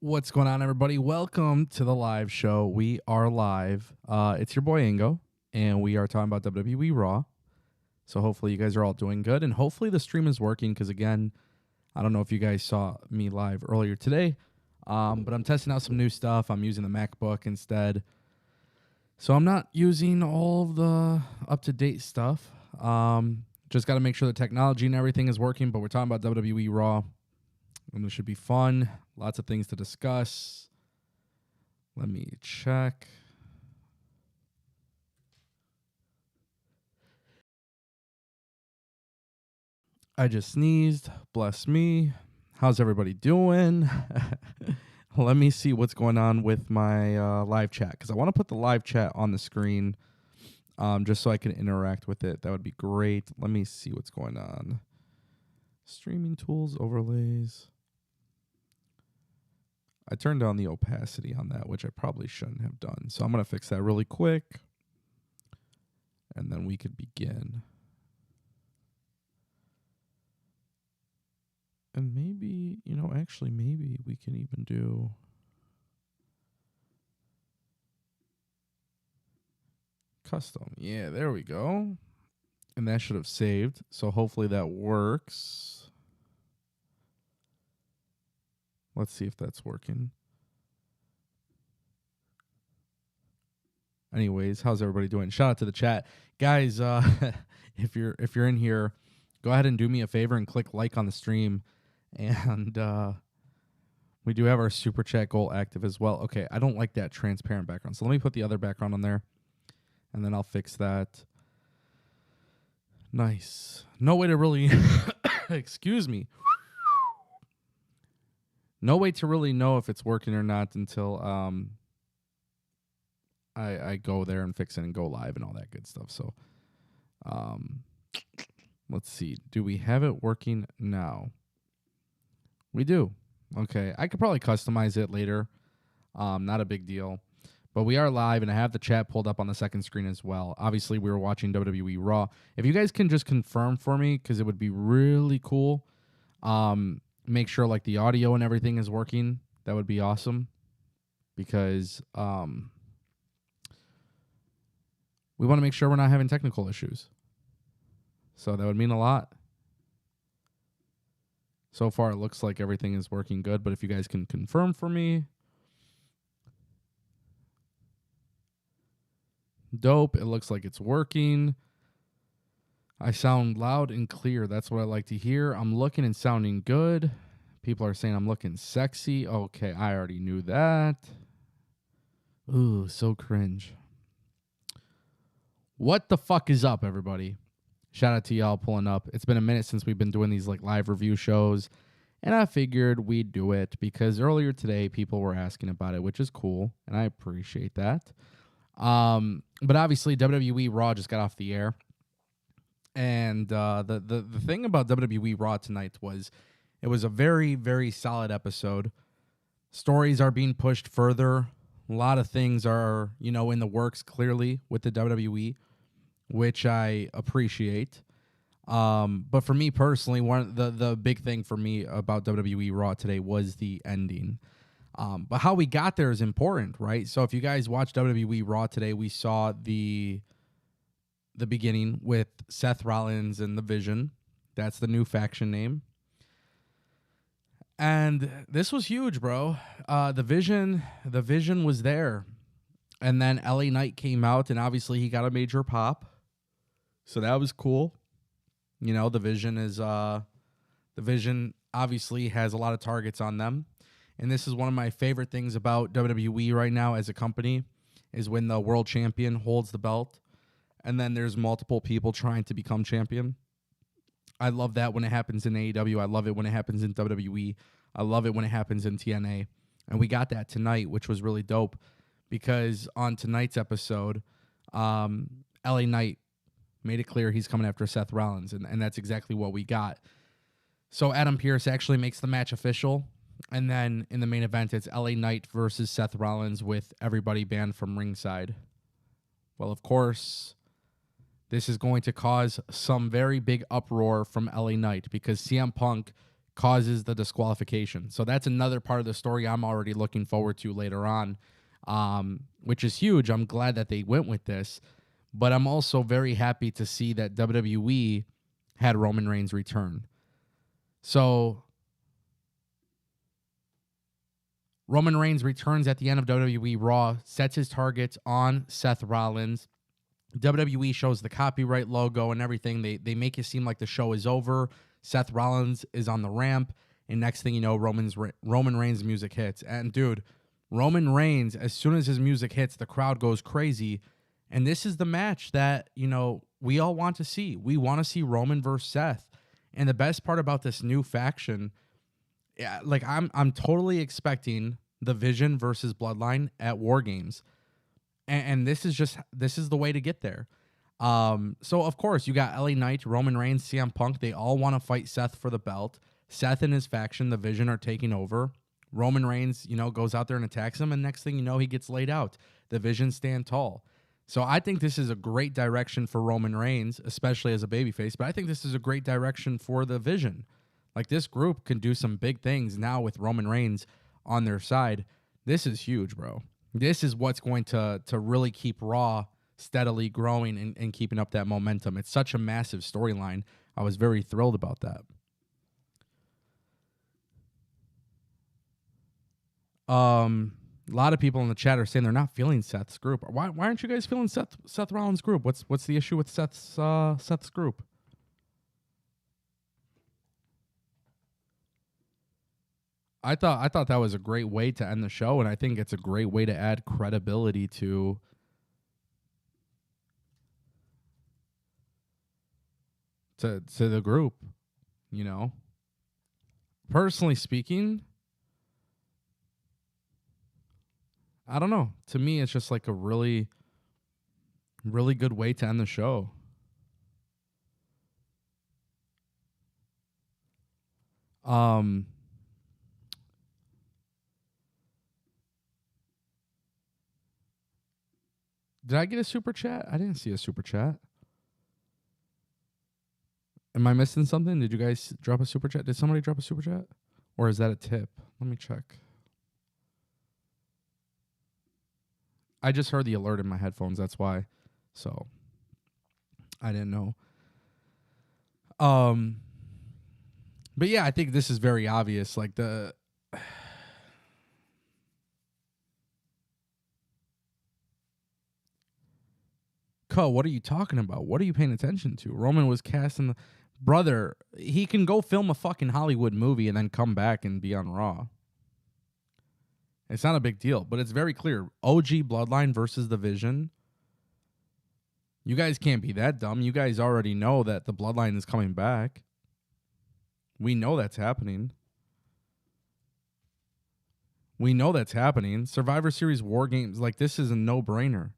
What's going on, everybody? Welcome to the live show. We are live. It's your boy Ango, and we are talking about WWE Raw. So hopefully you guys are all doing good, and hopefully the stream is working because, again, I don't know if you guys saw me live earlier today, but I'm testing out some new stuff. I'm using the MacBook instead. So I'm not using all of the up-to-date stuff. Just got to make sure the technology and everything is working, but we're talking about WWE Raw. And this should be fun. Lots of things to discuss. Let me check. I just sneezed. Bless me. How's everybody doing? Let me see what's going on with my live chat, because I want to put the live chat on the screen just so I can interact with it. That would be great. Let me see what's going on. Streaming tools, overlays. I turned down the opacity on that, which I probably shouldn't have done. So I'm going to fix that really quick. And then we could begin. And maybe, actually maybe we can even do... custom. Yeah, there we go. And that should have saved. So hopefully that works. Let's see if that's working. Anyways, how's everybody doing? Shout out to the chat. Guys, if you're in here, go ahead and do me a favor and click like on the stream. And we do have our super chat goal active as well. Okay, I don't like that transparent background. So let me put the other background on there. And then I'll fix that. Nice. No way to really... excuse me. No way to really know if it's working or not until I go there and fix it and go live and all that good stuff. So let's see. Do we have it working now? We do. Okay. I could probably customize it later. Not a big deal. But we are live, and I have the chat pulled up on the second screen as well. Obviously, we were watching WWE Raw. If you guys can just confirm for me, because it would be really cool, make sure like the audio and everything is working. That would be awesome, because we want to make sure we're not having technical issues. So that would mean a lot. So far, it looks like everything is working good, but if you guys can confirm for me. Dope. It looks like it's working. I sound loud and clear. That's what I like to hear. I'm looking and sounding good. People are saying I'm looking sexy. Okay, I already knew that. Ooh, so cringe. What the fuck is up, everybody? Shout out to y'all pulling up. It's been a minute since we've been doing these like live review shows, and I figured we'd do it because earlier today people were asking about it, which is cool, and I appreciate that. But obviously WWE Raw just got off the air. And the thing about WWE Raw tonight was it was a very, very solid episode. Stories are being pushed further. A lot of things are, in the works clearly with the WWE, which I appreciate. But for me personally, the big thing for me about WWE Raw today was the ending. But how we got there is important, right? So if you guys watched WWE Raw today, we saw the beginning with Seth Rollins and The Vision. That's the new faction name. And this was huge, bro. The Vision was there. And then LA Knight came out, and obviously he got a major pop. So that was cool. The Vision obviously has a lot of targets on them. And this is one of my favorite things about WWE right now as a company is when the world champion holds the belt and then there's multiple people trying to become champion. I love that when it happens in AEW. I love it when it happens in WWE. I love it when it happens in TNA. And we got that tonight, which was really dope because on tonight's episode, LA Knight made it clear he's coming after Seth Rollins, and that's exactly what we got. So Adam Pearce actually makes the match official. And then in the main event, it's LA Knight versus Seth Rollins with everybody banned from ringside. Well, of course, this is going to cause some very big uproar from LA Knight because CM Punk causes the disqualification. So that's another part of the story I'm already looking forward to later on, which is huge. I'm glad that they went with this, but I'm also very happy to see that WWE had Roman Reigns return. So Roman Reigns returns at the end of WWE Raw, sets his targets on Seth Rollins. WWE shows the copyright logo and everything. They make it seem like the show is over. Seth Rollins is on the ramp, and next thing you know, Roman Reigns' music hits. And dude, Roman Reigns, as soon as his music hits, the crowd goes crazy. And this is the match that, we all want to see. We want to see Roman versus Seth. And the best part about this new faction, I'm totally expecting the Vision versus Bloodline at War Games. And this is the way to get there. So of course you got LA Knight, Roman Reigns, CM Punk. They all want to fight Seth for the belt. Seth and his faction, the Vision, are taking over. Roman Reigns, goes out there and attacks him, and next thing you know, he gets laid out. The Vision stand tall. So I think this is a great direction for Roman Reigns, especially as a babyface. But I think this is a great direction for the Vision. Like, this group can do some big things now with Roman Reigns on their side. This is huge, bro. This is what's going to really keep Raw steadily growing and keeping up that momentum. It's such a massive storyline. I was very thrilled about that. A lot of people in the chat are saying they're not feeling Seth's group. Why aren't you guys feeling Seth Rollins' group? What's the issue with Seth's group? I thought that was a great way to end the show, and I think it's a great way to add credibility to the group, Personally speaking, I don't know. To me, it's just like a really, really good way to end the show. Did I get a super chat? I didn't see a super chat. Am I missing something? Did you guys drop a super chat? Did somebody drop a super chat? Or is that a tip? Let me check. I just heard the alert in my headphones. That's why. So I didn't know. But yeah, I think this is very obvious. Like what are you talking about? What are you paying attention to? Roman was cast in the... Brother, he can go film a fucking Hollywood movie and then come back and be on Raw. It's not a big deal, but it's very clear. OG Bloodline versus the Vision. You guys can't be that dumb. You guys already know that the Bloodline is coming back. We know that's happening. Survivor Series War Games, like, this is a no-brainer.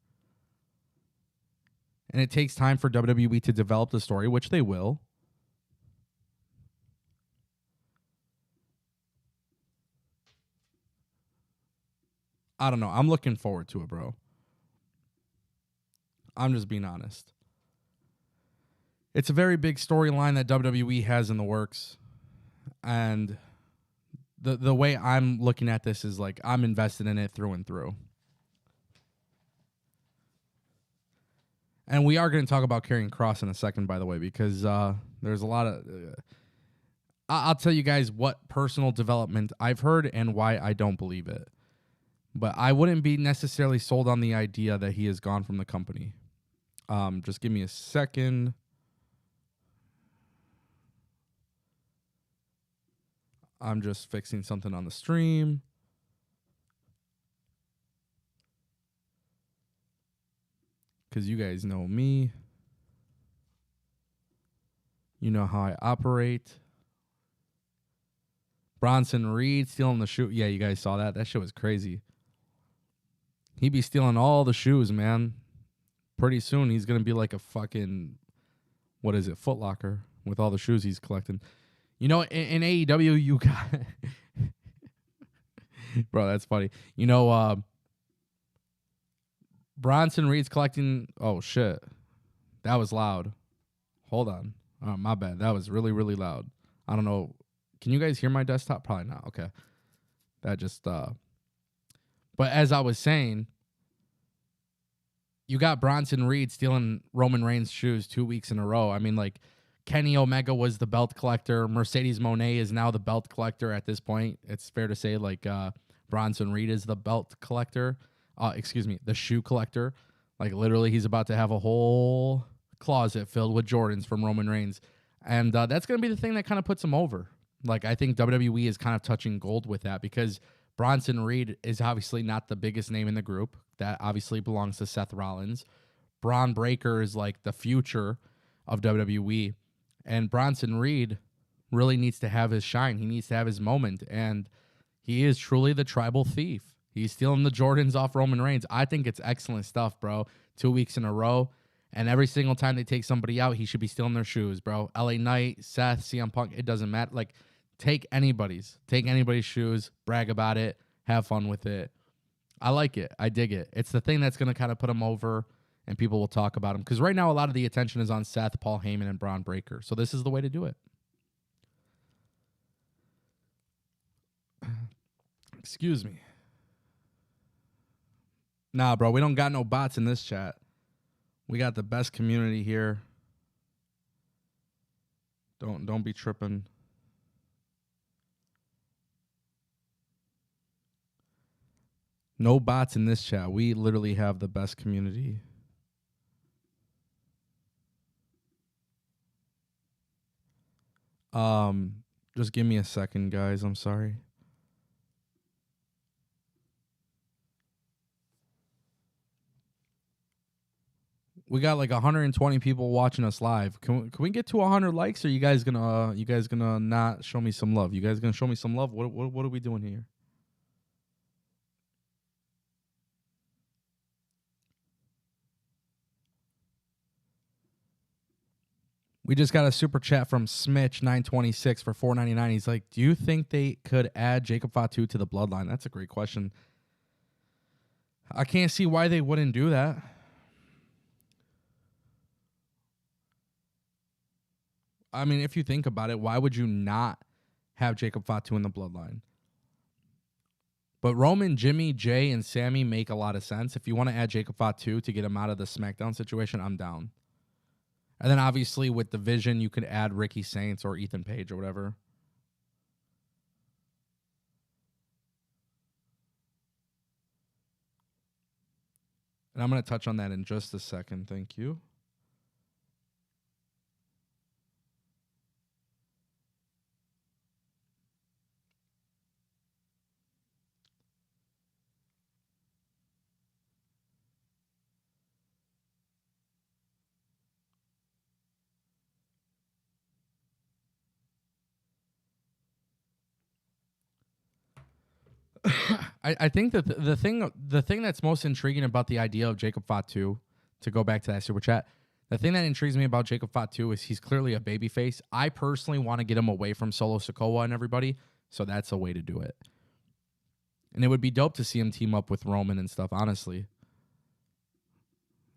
And it takes time for WWE to develop the story, which they will. I don't know. I'm looking forward to it, bro. I'm just being honest. It's a very big storyline that WWE has in the works. And the way I'm looking at this is like I'm invested in it through and through. And we are going to talk about Karrion Cross in a second, by the way, because there's a lot of... I'll tell you guys what personal development I've heard and why I don't believe it. But I wouldn't be necessarily sold on the idea that he has gone from the company. Just give me a second. I'm just fixing something on the stream. Because you guys know me. You know how I operate. Bronson Reed stealing the shoe. Yeah, you guys saw that. That shit was crazy. He be stealing all the shoes, man. Pretty soon, he's going to be like a fucking, what is it, Foot Locker with all the shoes he's collecting. In AEW, you got... Bro, that's funny. Bronson Reed's collecting... Oh, shit. That was loud. Hold on. Oh, my bad. That was really, really loud. I don't know. Can you guys hear my desktop? Probably not. Okay. That just but as I was saying, you got Bronson Reed stealing Roman Reigns' shoes 2 weeks in a row. I mean, like, Kenny Omega was the belt collector. Mercedes Moné is now the belt collector at this point. It's fair to say, like, Bronson Reed is the belt collector. The shoe collector. Like, literally, he's about to have a whole closet filled with Jordans from Roman Reigns. And that's going to be the thing that kind of puts him over. Like, I think WWE is kind of touching gold with that because Bronson Reed is obviously not the biggest name in the group. That obviously belongs to Seth Rollins. Braun Breaker is like the future of WWE. And Bronson Reed really needs to have his shine. He needs to have his moment. And he is truly the tribal thief. He's stealing the Jordans off Roman Reigns. I think it's excellent stuff, bro. 2 weeks in a row. And every single time they take somebody out, he should be stealing their shoes, bro. LA Knight, Seth, CM Punk, it doesn't matter. Like, take anybody's shoes, brag about it, have fun with it. I like it. I dig it. It's the thing that's going to kind of put him over, and people will talk about him. Because right now, a lot of the attention is on Seth, Paul Heyman, and Braun Breaker. So this is the way to do it. Excuse me. Nah, bro, we don't got no bots in this chat. We got the best community here. Don't be tripping. No bots in this chat. We literally have the best community. Just give me a second, guys. I'm sorry. We got like 120 people watching us live. Can we get to 100 likes? Or you guys gonna not show me some love? You guys gonna show me some love? What are we doing here? We just got a super chat from Smitch926 for $4.99. He's like, do you think they could add Jacob Fatu to the Bloodline? That's a great question. I can't see why they wouldn't do that. I mean, if you think about it, why would you not have Jacob Fatu in the Bloodline? But Roman, Jimmy, Jay, and Sammy make a lot of sense. If you want to add Jacob Fatu to get him out of the SmackDown situation, I'm down. And then obviously with the Vision, you could add Ricky Saints or Ethan Page or whatever. And I'm going to touch on that in just a second. Thank you. I think that the thing that's most intriguing about the idea of Jacob Fatu, to go back to that super chat, the thing that intrigues me about Jacob Fatu is he's clearly a babyface. I personally want to get him away from Solo Sikoa and everybody, so that's a way to do it. And it would be dope to see him team up with Roman and stuff, honestly.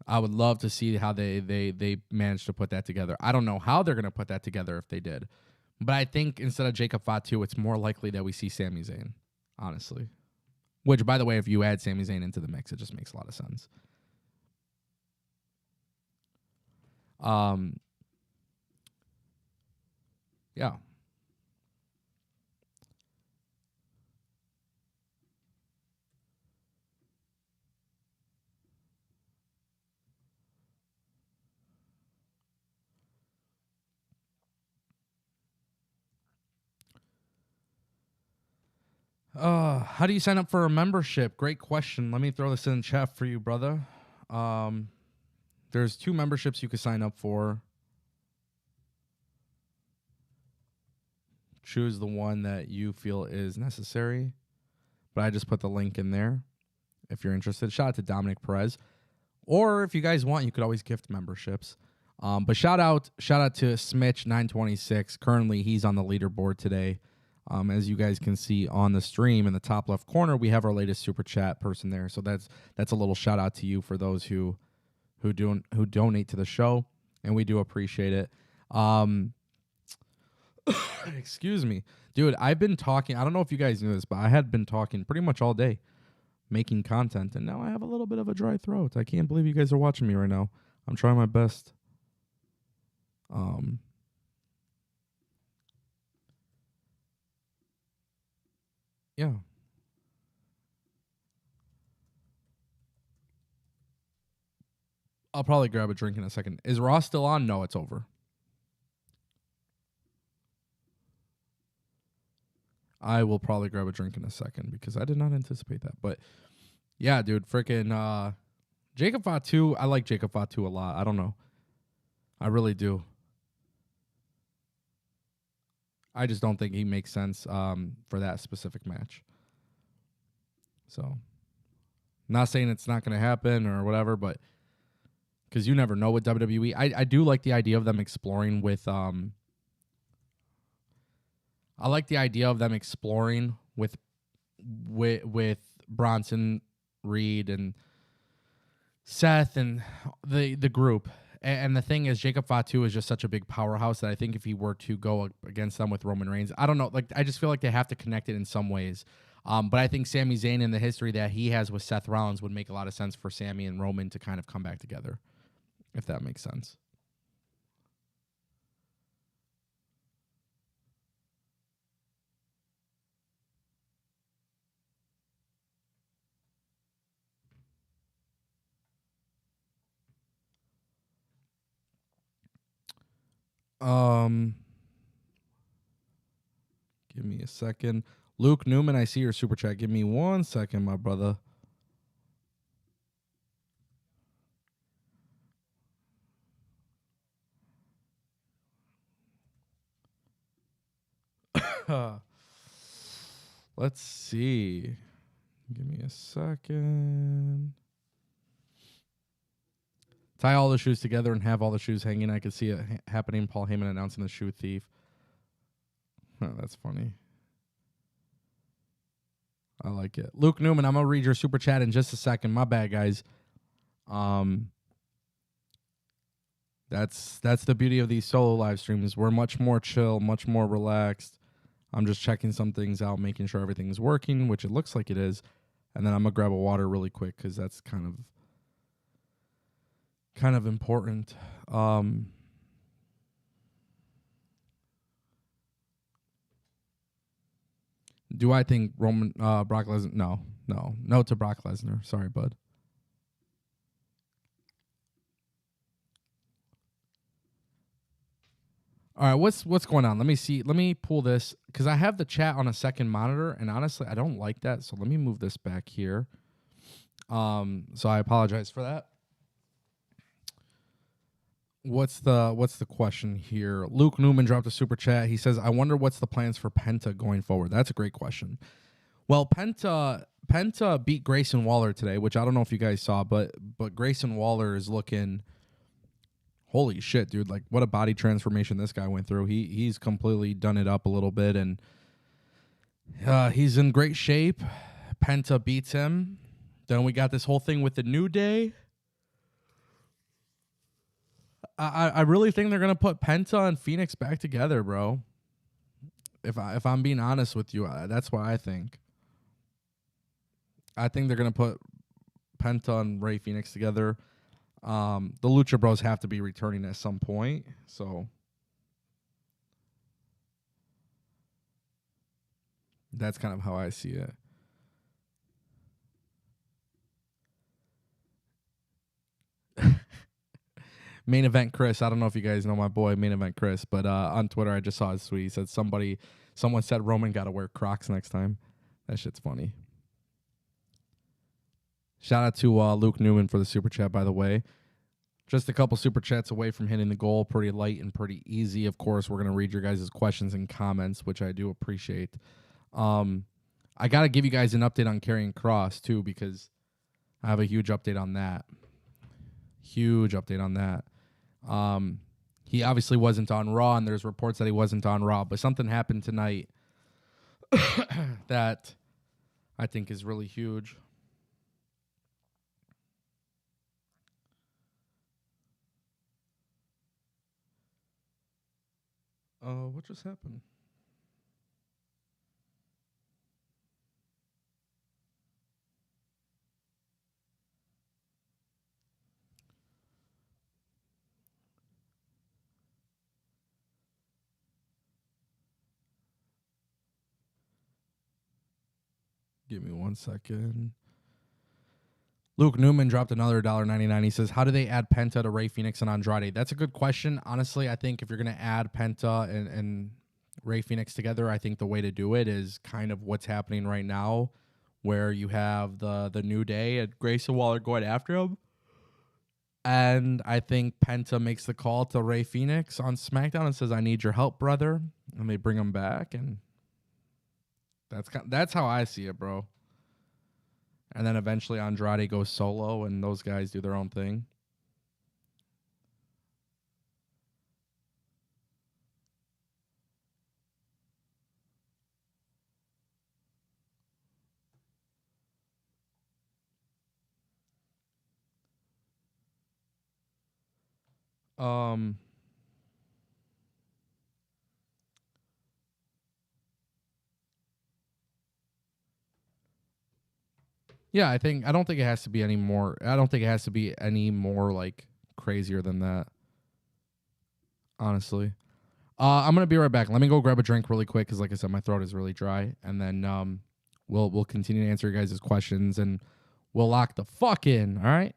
I would love to see how they managed to put that together. I don't know how they're going to put that together if they did. But I think instead of Jacob Fatu, it's more likely that we see Sami Zayn, honestly. Which, by the way, if you add Sami Zayn into the mix, it just makes a lot of sense. Yeah. How do you sign up for a membership? Great question. Let me throw this in chat for you, brother. There's 2 memberships you can sign up for. Choose the one that you feel is necessary. But I just put the link in there if you're interested. Shout out to Dominic Perez. Or if you guys want, you could always gift memberships. But shout out to Smitch926. Currently, he's on the leaderboard today. As you guys can see on the stream in the top left corner, we have our latest super chat person there. So that's a little shout out to you for those who donate to the show, and we do appreciate it. Excuse me. Dude, I've been talking. I don't know if you guys knew this, but I had been talking pretty much all day making content, and now I have a little bit of a dry throat. I can't believe you guys are watching me right now. I'm trying my best. Yeah. I'll probably grab a drink in a second. Is Raw still on? No, it's over. I will probably grab a drink in a second because I did not anticipate that. But yeah, dude, freaking Jacob Fatu. I like Jacob Fatu a lot. I don't know. I really do. I just don't think he makes sense for that specific match. So, not saying it's not going to happen or whatever, but because you never know with WWE. I do like the idea of them exploring with I like the idea of them exploring with Bronson, Reed, and Seth and the group. And the thing is, Jacob Fatu is just such a big powerhouse that I think if he were to go against them with Roman Reigns, I don't know. Like, I just feel like they have to connect it in some ways. But I think Sami Zayn and the history that he has with Seth Rollins would make a lot of sense for Sami and Roman to kind of come back together, if that makes sense. Give me a second. Luke Newman, I see your super chat. Give me 1 second, my brother. Let's see. Give me a second. Tie all the shoes together and have all the shoes hanging. I could see it happening. Paul Heyman announcing the shoe thief. That's funny. I like it. Luke Newman, I'm going to read your super chat in just a second. My bad, guys. That's the beauty of these solo live streams. We're much more chill, much more relaxed. I'm just checking some things out, making sure everything's working, which it looks like it is. And then I'm going to grab a water really quick because that's kind of important. Do I think Brock Lesnar? No to Brock Lesnar. Sorry, bud. All right, what's going on? Let me see. Let me pull this because I have the chat on a second monitor, and honestly, I don't like that. So let me move this back here. So I apologize for that. What's the question here? Luke Newman dropped a super chat. He says, "I wonder what's the plans for Penta going forward." That's a great question. Well, Penta beat Grayson Waller today, which I don't know if you guys saw, but Grayson Waller is looking. Holy shit, dude! Like, what a body transformation this guy went through. He's completely done it up a little bit, and he's in great shape. Penta beats him. Then we got this whole thing with the New Day. I really think they're gonna put Penta and Phoenix back together, bro. If I'm being honest with you, that's what I think. I think they're gonna put Penta and Rey Fenix together. The Lucha Bros have to be returning at some point, so that's kind of how I see it. Main Event Chris. I don't know if you guys know my boy Main Event Chris, but on Twitter I just saw his tweet. He said someone said Roman got to wear Crocs next time. That shit's funny. Shout out to Luke Newman for the super chat, by the way. Just a couple super chats away from hitting the goal. Pretty light and pretty easy. Of course, we're going to read your guys' questions and comments, which I do appreciate. I got to give you guys an update on Karrion Cross, too, because I have a huge update on that. Huge update on that. He obviously wasn't on Raw, and there's reports that he wasn't on Raw, but something happened tonight that I think is really huge. What just happened? Give me 1 second. Luke Newman dropped another $1.99. He says, how do they add Penta to Rey Fenix and Andrade? That's a good question. Honestly, I think if you're going to add Penta and Rey Fenix together, I think the way to do it is kind of what's happening right now, where you have the New Day and Grayson Waller going after him. And I think Penta makes the call to Rey Fenix on SmackDown and says, I need your help, brother. And they bring him back. And that's how I see it, bro. And then eventually Andrade goes solo and those guys do their own thing. Yeah, I don't think it has to be any more. I don't think it has to be any more like crazier than that. Honestly. I'm gonna be right back. Let me go grab a drink really quick because, like I said, my throat is really dry, and then we'll continue to answer your guys' questions, and we'll lock the fuck in. All right.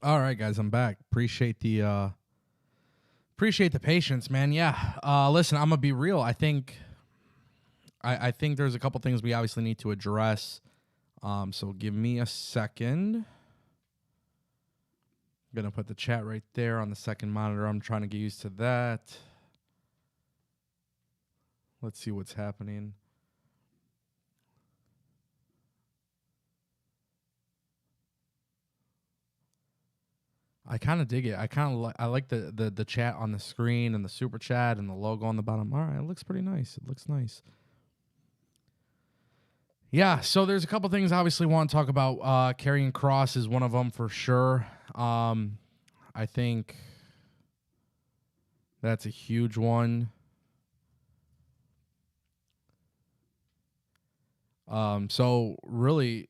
All right, guys, I'm back. Appreciate the patience, man. Yeah. Listen, I'm gonna be real. I think there's a couple things we obviously need to address. So give me a second. I'm gonna put the chat right there on the second monitor. I'm trying to get used to that. Let's see what's happening. I kind of dig it. I like the chat on the screen and the super chat and the logo on the bottom. All right, it looks pretty nice. It looks nice. Yeah, so there's a couple things I obviously want to talk about. Karrion Cross is one of them for sure. I think that's a huge one. So really,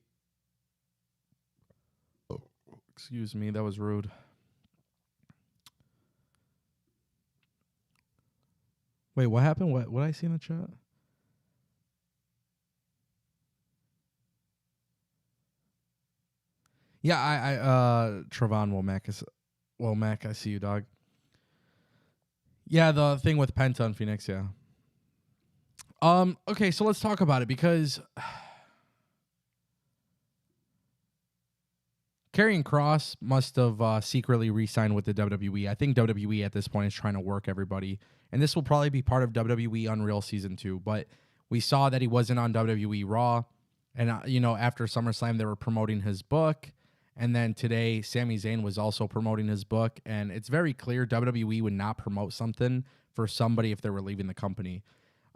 excuse me, that was rude. Wait, what happened? What did I see in the chat? Yeah, Trevon Womack, I see you, dog. Yeah, the thing with Penta and Phoenix, yeah. Okay, so let's talk about it because Karrion Cross must have secretly re-signed with the WWE. I think WWE at this point is trying to work everybody, and this will probably be part of WWE Unreal Season 2, but we saw that he wasn't on WWE Raw, and after SummerSlam, they were promoting his book, and then today, Sami Zayn was also promoting his book, and it's very clear WWE would not promote something for somebody if they were leaving the company.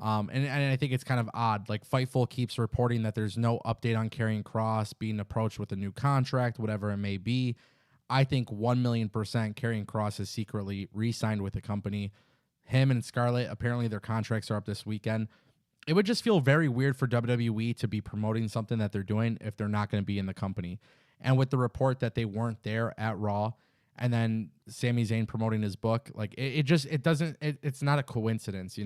And I think it's kind of odd. Like, Fightful keeps reporting that there's no update on Karrion Cross being approached with a new contract, whatever it may be. I think 1,000,000% Karrion Cross is secretly re-signed with the company. Him and Scarlett, apparently their contracts are up this weekend. It would just feel very weird for WWE to be promoting something that they're doing if they're not going to be in the company. And with the report that they weren't there at Raw, and then Sami Zayn promoting his book, like it's not a coincidence,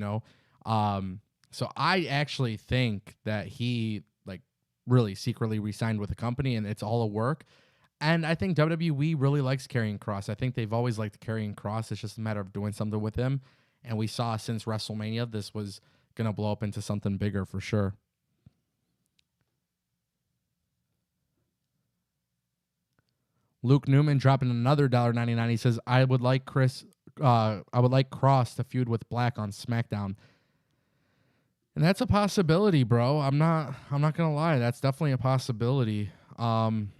So I actually think that he like really secretly re-signed with the company, and it's all a work. And I think WWE really likes Karrion Cross. I think they've always liked Karrion Cross. It's just a matter of doing something with him. And we saw since WrestleMania, this was going to blow up into something bigger for sure. Luke Newman dropping another $1.99. He says, I would like Cross to feud with Black on SmackDown. And that's a possibility, bro. I'm not gonna lie. That's definitely a possibility. I'm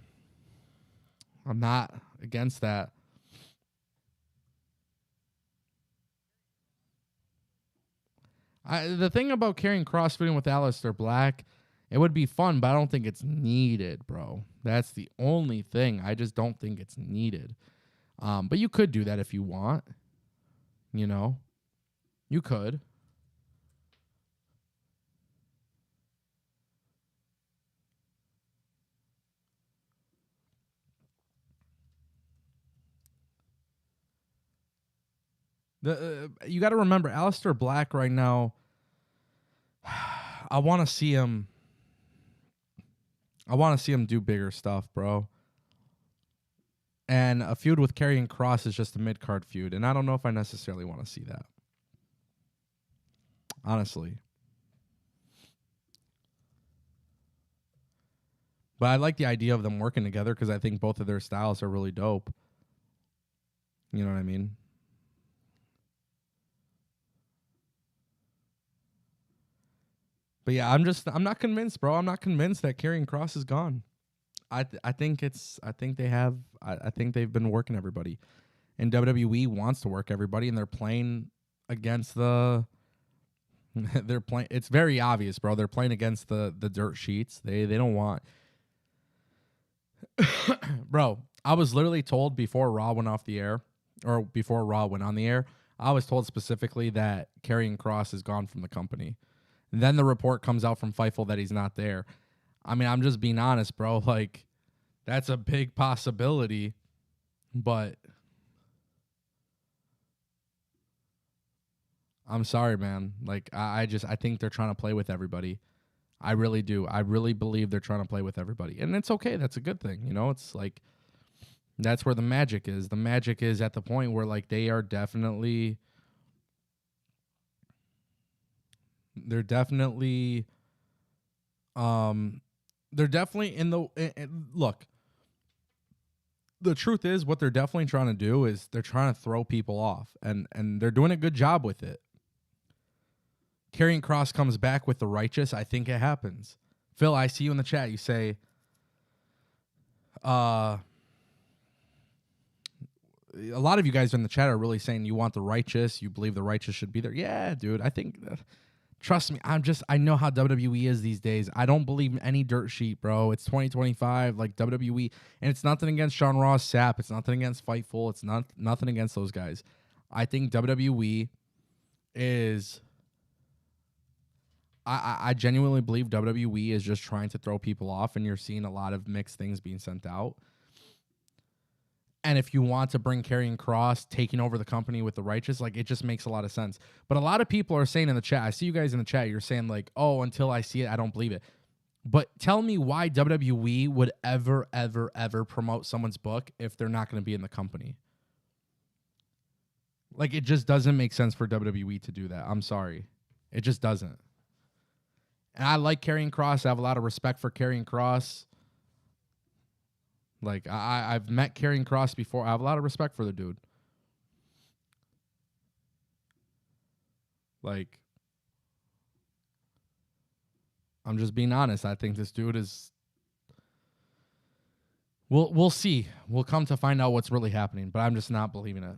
not against that. The thing about Karrion Cross feuding with Aleister Black, it would be fun, but I don't think it's needed, bro. That's the only thing. I just don't think it's needed. But you could do that if you want. You could. You got to remember, Aleister Black right now, I want to see him do bigger stuff, bro. And a feud with Karrion Cross is just a mid-card feud, and I don't know if I necessarily want to see that. Honestly. But I like the idea of them working together because I think both of their styles are really dope. You know what I mean? But yeah, I'm not convinced, bro. I'm not convinced that Karrion Cross is gone. I think they've been working everybody, and WWE wants to work everybody, and they're playing against the. They're playing. It's very obvious, bro. They're playing against the dirt sheets. They don't want. Bro, I was literally told before Raw went off the air, or before Raw went on the air, I was told specifically that Karrion Cross is gone from the company. And then the report comes out from Fightful that he's not there. I mean, I'm just being honest, bro. Like, that's a big possibility, but I'm sorry, man. Like, I think they're trying to play with everybody. I really do. I really believe they're trying to play with everybody. And it's okay. That's a good thing. It's like, that's where the magic is. The magic is at the point where, like, they're definitely in the look. The truth is, what they're definitely trying to do is they're trying to throw people off, and they're doing a good job with it. Karrion Cross comes back with the Righteous. I think it happens. Phil, I see you in the chat. You say, a lot of you guys in the chat are really saying you want the Righteous. You believe the Righteous should be there. Yeah, dude. I think. Trust me, I know how WWE is these days. I don't believe any dirt sheet, bro. It's 2025, like WWE, and it's nothing against Sean Ross Sapp. It's nothing against Fightful. It's nothing against those guys. I think WWE is. I genuinely believe WWE is just trying to throw people off, and you're seeing a lot of mixed things being sent out. And if you want to bring Karrion Cross taking over the company with the Righteous, like, it just makes a lot of sense. But a lot of people are saying in the chat, I see you guys in the chat, you're saying like, oh, until I see it, I don't believe it. But tell me why WWE would ever, ever, ever promote someone's book if they're not going to be in the company. Like, it just doesn't make sense for WWE to do that. I'm sorry. It just doesn't. And I like Karrion Cross. I have a lot of respect for Karrion Cross. Like, I've met Karrion Cross before. I have a lot of respect for the dude. Like, I'm just being honest. I think this dude is... We'll see. We'll come to find out what's really happening, but I'm just not believing it.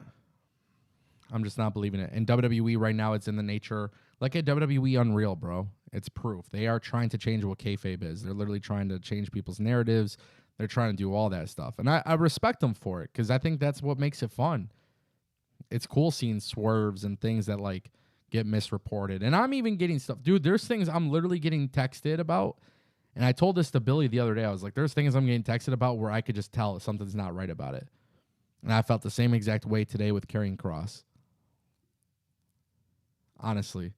I'm just not believing it. In WWE right now, it's in the nature... Like at WWE Unreal, bro. It's proof. They are trying to change what kayfabe is. They're literally trying to change people's narratives. They're trying to do all that stuff. And I respect them for it because I think that's what makes it fun. It's cool seeing swerves and things that, like, get misreported. And I'm even getting stuff. Dude, there's things I'm literally getting texted about. And I told this to Billy the other day. I was like, there's things I'm getting texted about where I could just tell if something's not right about it. And I felt the same exact way today with Karrion Cross. Honestly.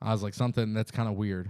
I was like, something that's kind of weird.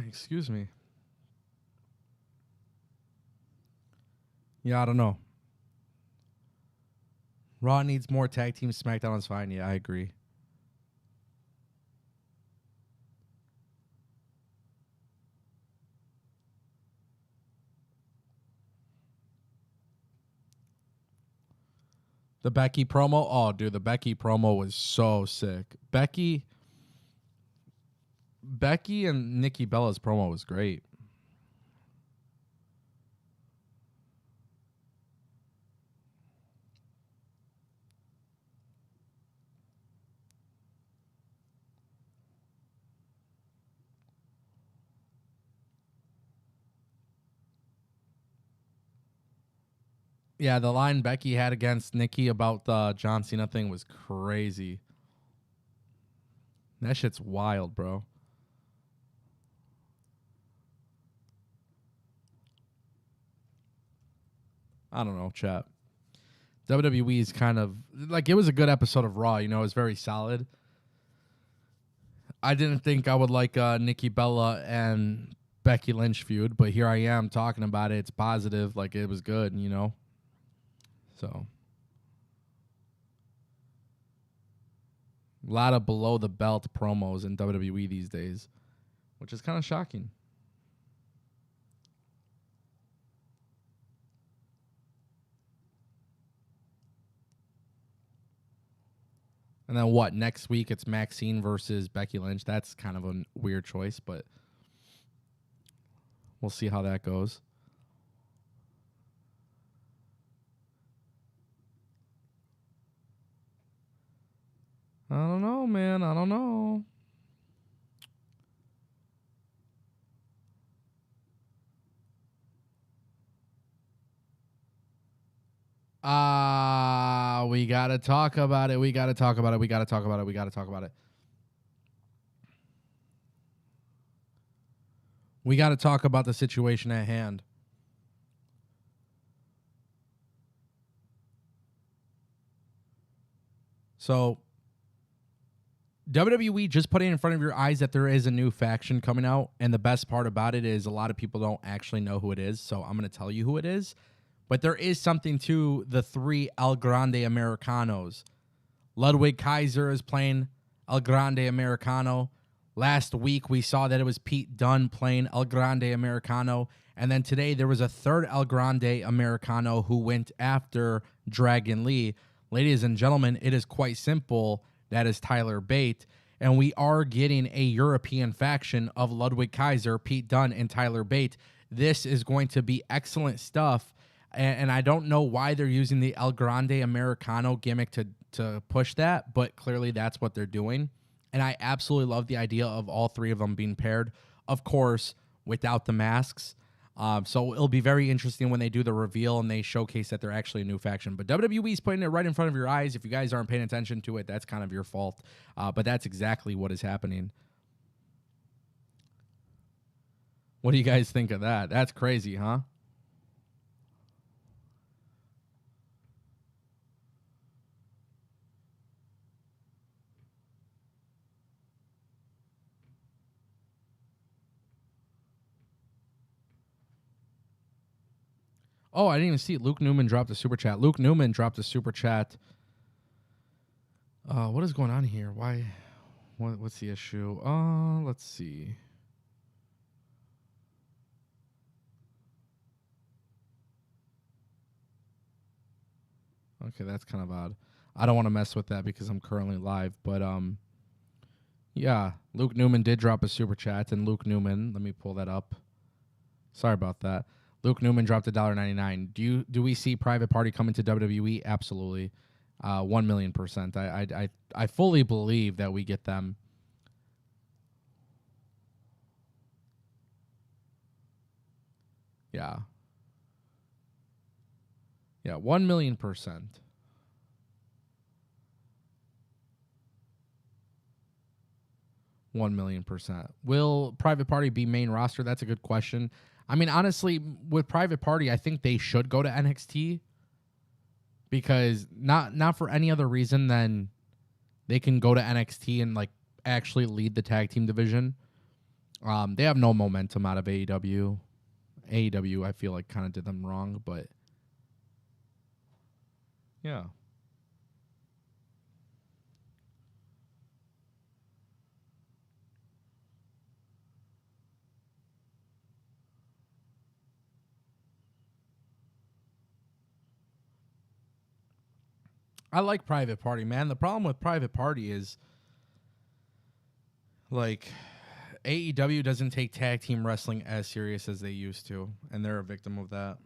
Excuse me. Yeah, I don't know. Raw needs more tag teams. SmackDown is fine. Yeah, I agree. The Becky promo? Oh, dude, the Becky promo was so sick. Becky and Nikki Bella's promo was great. Yeah, the line Becky had against Nikki about the John Cena thing was crazy. That shit's wild, bro. I don't know, chat. WWE is kind of like, it was a good episode of Raw, you know, it was very solid. I didn't think I would like Nikki Bella and Becky Lynch feud, but here I am talking about it. It's positive, like it was good, you know. So a lot of below the belt promos in WWE these days, which is kind of shocking. And then what? Next week it's Maxine versus Becky Lynch. That's kind of a weird choice, but we'll see how that goes. I don't know, man. I don't know. We got to talk about it. We got to talk about it. We got to talk about it. We got to talk about it. We got to talk about the situation at hand. So, WWE just put it in front of your eyes that there is a new faction coming out. And the best part about it is a lot of people don't actually know who it is. So, I'm going to tell you who it is. But there is something to the three El Grande Americanos. Ludwig Kaiser is playing El Grande Americano. Last week, we saw that it was Pete Dunne playing El Grande Americano. And then today, there was a third El Grande Americano who went after Dragon Lee. Ladies and gentlemen, it is quite simple. That is Tyler Bate. And we are getting a European faction of Ludwig Kaiser, Pete Dunne, and Tyler Bate. This is going to be excellent stuff. And I don't know why they're using the El Grande Americano gimmick to push that, but clearly that's what they're doing. And I absolutely love the idea of all three of them being paired, of course, without the masks. So it'll be very interesting when they do the reveal and they showcase that they're actually a new faction. But WWE's putting it right in front of your eyes. If you guys aren't paying attention to it, that's kind of your fault. But that's exactly what is happening. What do you guys think of that? That's crazy, huh? Oh, I didn't even see it. Luke Newman dropped a super chat. Luke Newman dropped a super chat. What is going on here? Why? What's the issue? Let's see. Okay, that's kind of odd. I don't want to mess with that because I'm currently live, but yeah, Luke Newman did drop a super chat, and Luke Newman, let me pull that up. Sorry about that. Luke Newman dropped $1.99. Do we see Private Party coming to WWE? Absolutely, 1,000,000%. I fully believe that we get them. Yeah. Yeah, 1,000,000%. $1,000,000%. Will Private Party be main roster? That's a good question. I mean, honestly, with Private Party, I think they should go to NXT because not for any other reason than they can go to NXT and like actually lead the tag team division. They have no momentum out of AEW. AEW, I feel like, kind of did them wrong, but yeah. I like Private Party, man. The problem with Private Party is like AEW doesn't take tag team wrestling as serious as they used to, and they're a victim of that.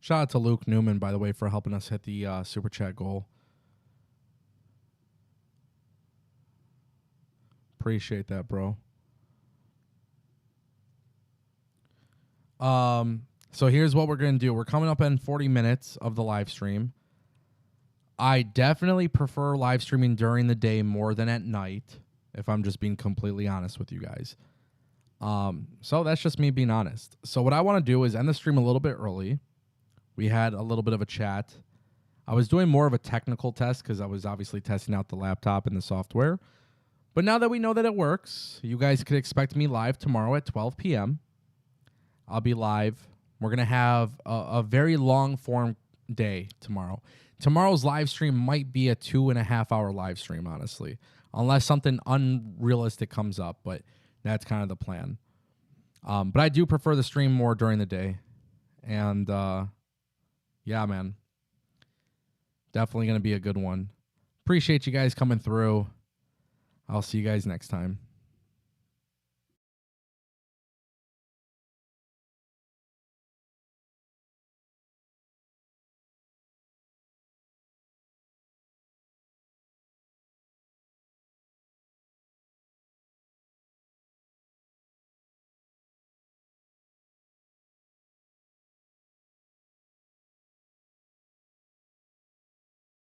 Shout out to Luke Newman, by the way, for helping us hit the super chat goal. Appreciate that, bro. So here's what we're going to do. We're coming up in 40 minutes of the live stream. I definitely prefer live streaming during the day more than at night, if I'm just being completely honest with you guys. So that's just me being honest. So what I want to do is end the stream a little bit early. We had a little bit of a chat. I was doing more of a technical test because I was obviously testing out the laptop and the software. But now that we know that it works, you guys could expect me live tomorrow at 12 p.m. I'll be live. We're going to have a very long form day tomorrow. Tomorrow's live stream might be a 2.5 hour live stream, honestly, unless something unrealistic comes up. But that's kind of the plan. But I do prefer the stream more during the day. And yeah, man. Definitely going to be a good one. Appreciate you guys coming through. I'll see you guys next time.